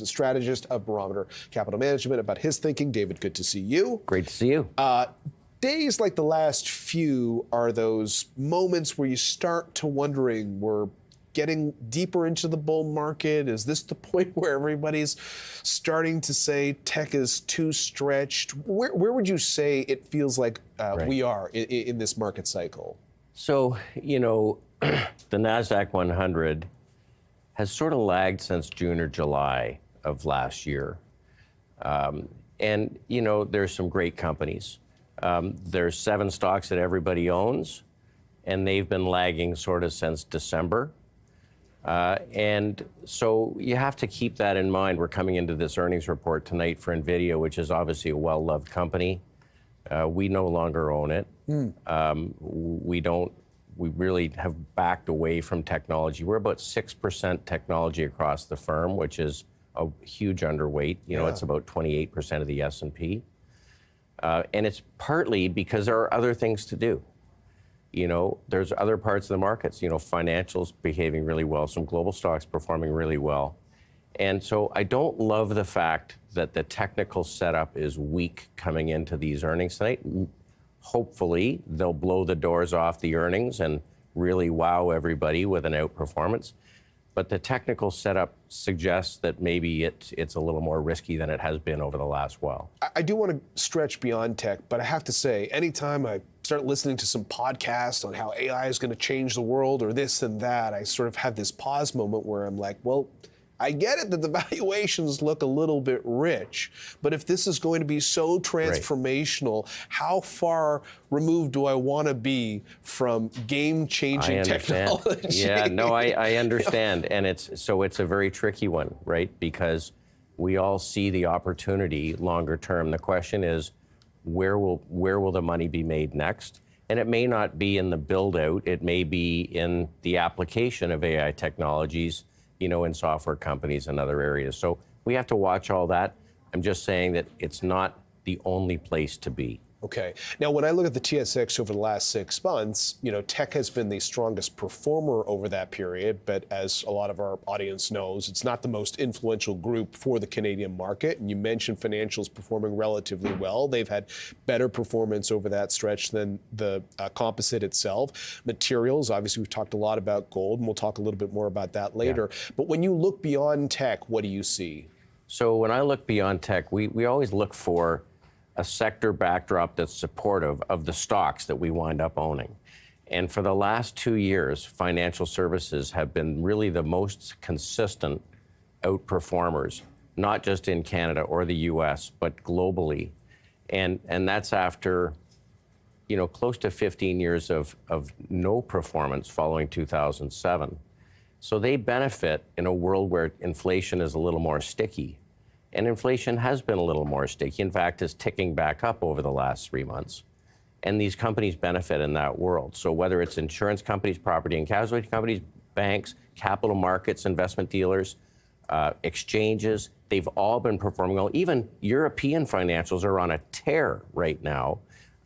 strategist of Barometer Capital Management, about his thinking. David, good to see you. Great to see you. Days like the last few are those moments where you start to wondering, we're getting deeper into the bull market. Is this the point where everybody's starting to say tech is too stretched? Where would you say it feels like we are in this market cycle? So, the NASDAQ 100 has sort of lagged since June or July of last year. And, there's some great companies. There's 7 stocks that everybody owns, and they've been lagging sort of since December. And so you have to keep that in mind. We're coming into this earnings report tonight for NVIDIA, which is obviously a well-loved company. We no longer own it. We really have backed away from technology. We're about 6% technology across the firm, which is a huge underweight. It's about 28% of the S&P. And it's partly because there are other things to do. There's other parts of the markets, financials behaving really well, some global stocks performing really well. And so I don't love the fact that the technical setup is weak coming into these earnings tonight. Hopefully, they'll blow the doors off the earnings and really wow everybody with an outperformance. But the technical setup suggests that maybe it's a little more risky than it has been over the last while. I do want to stretch beyond tech, but I have to say, anytime I start listening to some podcast on how AI is going to change the world or this and that, I sort of have this pause moment where I'm like, well, I get it that the valuations look a little bit rich, but if this is going to be so transformational, how far removed do I want to be from game-changing technology? Yeah, no, I understand. And it's a very tricky one, right? Because we all see the opportunity longer term. The question is, where will the money be made next? And it may not be in the build-out. It may be in the application of AI technologies, in software companies and other areas. So we have to watch all that. I'm just saying that it's not the only place to be. Okay. Now, when I look at the TSX over the last 6 months, tech has been the strongest performer over that period. But as a lot of our audience knows, it's not the most influential group for the Canadian market. And you mentioned financials performing relatively well. They've had better performance over that stretch than the composite itself. Materials, obviously, we've talked a lot about gold, and we'll talk a little bit more about that later. Yeah. But when you look beyond tech, what do you see? So when I look beyond tech, we always look for a sector backdrop that's supportive of the stocks that we wind up owning. And for the last 2 years, financial services have been really the most consistent outperformers, not just in Canada or the US, but globally. And that's after, close to 15 years of no performance following 2007. So they benefit in a world where inflation is a little more sticky. And inflation has been a little more sticky. In fact, it's ticking back up over the last 3 months. And these companies benefit in that world. So whether it's insurance companies, property and casualty companies, banks, capital markets, investment dealers, exchanges, they've all been performing well. Even European financials are on a tear right now.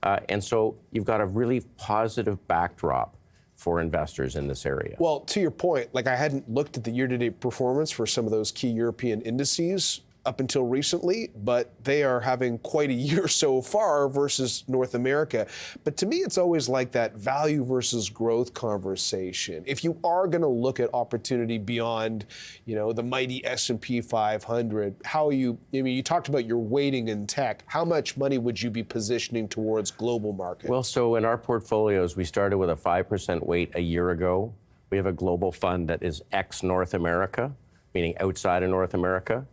And so you've got a really positive backdrop for investors in this area. Well, to your point, I hadn't looked at the year-to-date performance for some of those key European indices up until recently, but they are having quite a year so far versus North America. But to me, it's always like that value versus growth conversation. If you are going to look at opportunity beyond, the mighty S&P 500, you talked about your weighting in tech. How much money would you be positioning towards global markets? Well, so in our portfolios, we started with a 5% weight a year ago. We have a global fund that is ex-North America, meaning outside of North America.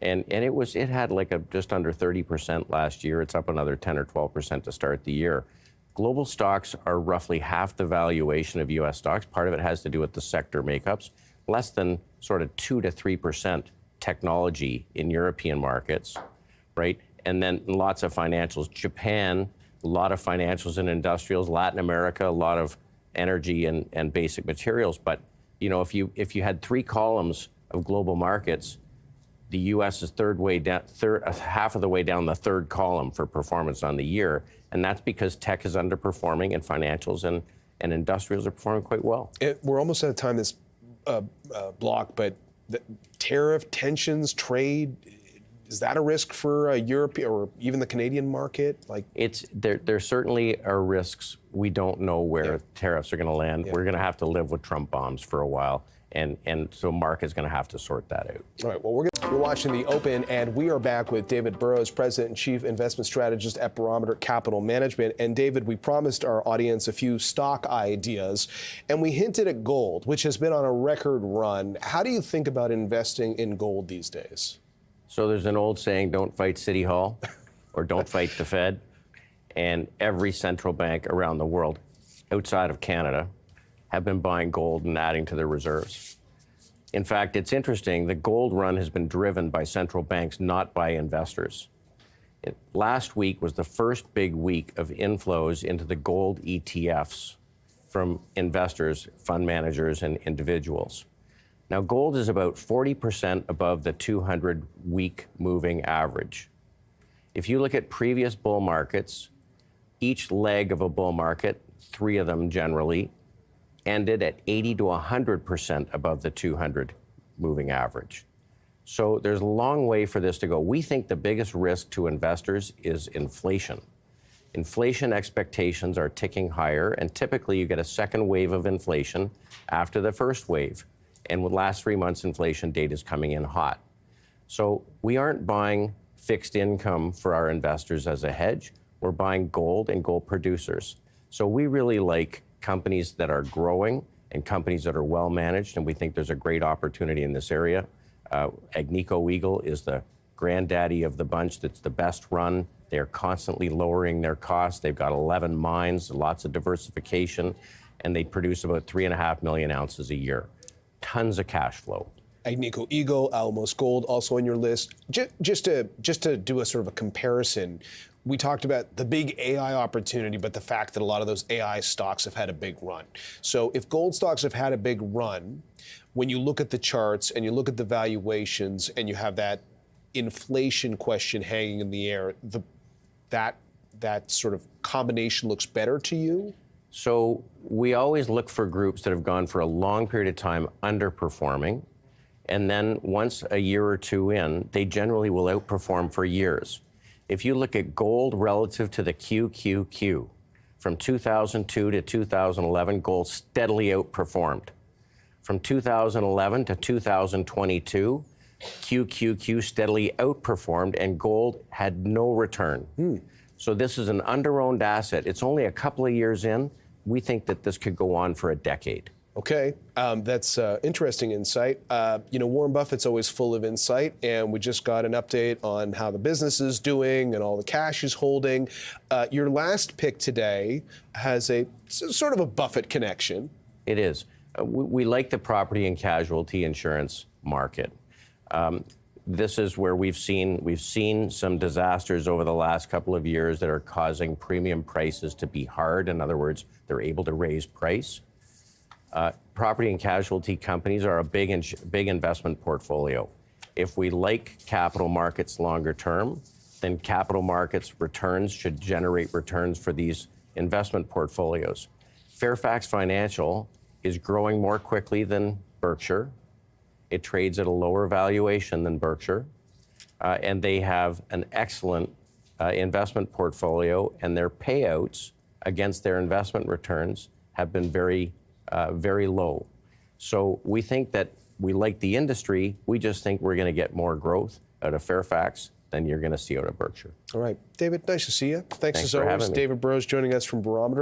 And it had just under 30% last year. It's up another 10 or 12% to start the year. Global stocks are roughly half the valuation of U.S. stocks. Part of it has to do with the sector makeups. Less than sort of 2 to 3% technology in European markets, right? And then lots of financials. Japan, a lot of financials and industrials. Latin America, a lot of energy and basic materials. But if you had 3 columns of global markets, the U.S. is half of the way down the third column for performance on the year, and that's because tech is underperforming and financials and industrials are performing quite well. We're almost out of time this block, but the tariff tensions, trade, is that a risk for Europe or even the Canadian market? Like, there certainly are risks. We don't know where tariffs are going to land. We're going to have to live with Trump bombs for a while, and so market's going to have to sort that out. All right. Well, you're watching The Open, and we are back with David Burrows, President and Chief Investment Strategist at Barometer Capital Management. And David, we promised our audience a few stock ideas, and we hinted at gold, which has been on a record run. How do you think about investing in gold these days? So there's an old saying, don't fight City Hall or don't fight the Fed. And every central bank around the world, outside of Canada, have been buying gold and adding to their reserves. In fact, it's interesting, the gold run has been driven by central banks, not by investors. Last week was the first big week of inflows into the gold ETFs from investors, fund managers, and individuals. Now, gold is about 40% above the 200-week moving average. If you look at previous bull markets, each leg of a bull market, 3 of them generally, ended at 80 to 100% above the 200 moving average. So there's a long way for this to go. We think the biggest risk to investors is inflation. Inflation expectations are ticking higher, and typically you get a second wave of inflation after the first wave. And with last 3 months, inflation data is coming in hot. So we aren't buying fixed income for our investors as a hedge. We're buying gold and gold producers. So we really like companies that are growing and companies that are well managed, and we think there's a great opportunity in this area. Agnico Eagle is the granddaddy of the bunch that's the best run. They're constantly lowering their costs. They've got 11 mines, lots of diversification, and they produce about 3.5 million ounces a year. Tons of cash flow. Agnico Eagle, Alamos Gold, also on your list. Just to do a sort of a comparison, we talked about the big AI opportunity, but the fact that a lot of those AI stocks have had a big run. So if gold stocks have had a big run, when you look at the charts and you look at the valuations and you have that inflation question hanging in the air, that sort of combination looks better to you? So we always look for groups that have gone for a long period of time underperforming, and then once a year or two in, they generally will outperform for years. If you look at gold relative to the QQQ, from 2002 to 2011, gold steadily outperformed. From 2011 to 2022, QQQ steadily outperformed, and gold had no return. So this is an under-owned asset. It's only a couple of years in. We think that this could go on for a decade. Okay, that's interesting insight. Warren Buffett's always full of insight, and we just got an update on how the business is doing and all the cash he's holding. Your last pick today has a sort of a Buffett connection. It is. We like the property and casualty insurance market. This is where we've seen some disasters over the last couple of years that are causing premium prices to be hard. In other words, they're able to raise price. Property and casualty companies are a big investment portfolio. If we like capital markets longer term, then capital markets returns should generate returns for these investment portfolios. Fairfax Financial is growing more quickly than Berkshire. It trades at a lower valuation than Berkshire, and they have an excellent investment portfolio, and their payouts against their investment returns have been very low. So we think that we like the industry. We just think we're going to get more growth out of Fairfax than you're going to see out of Berkshire. All right, David, nice to see you. Thanks as for always. having me. David Burrows joining us from Barometer.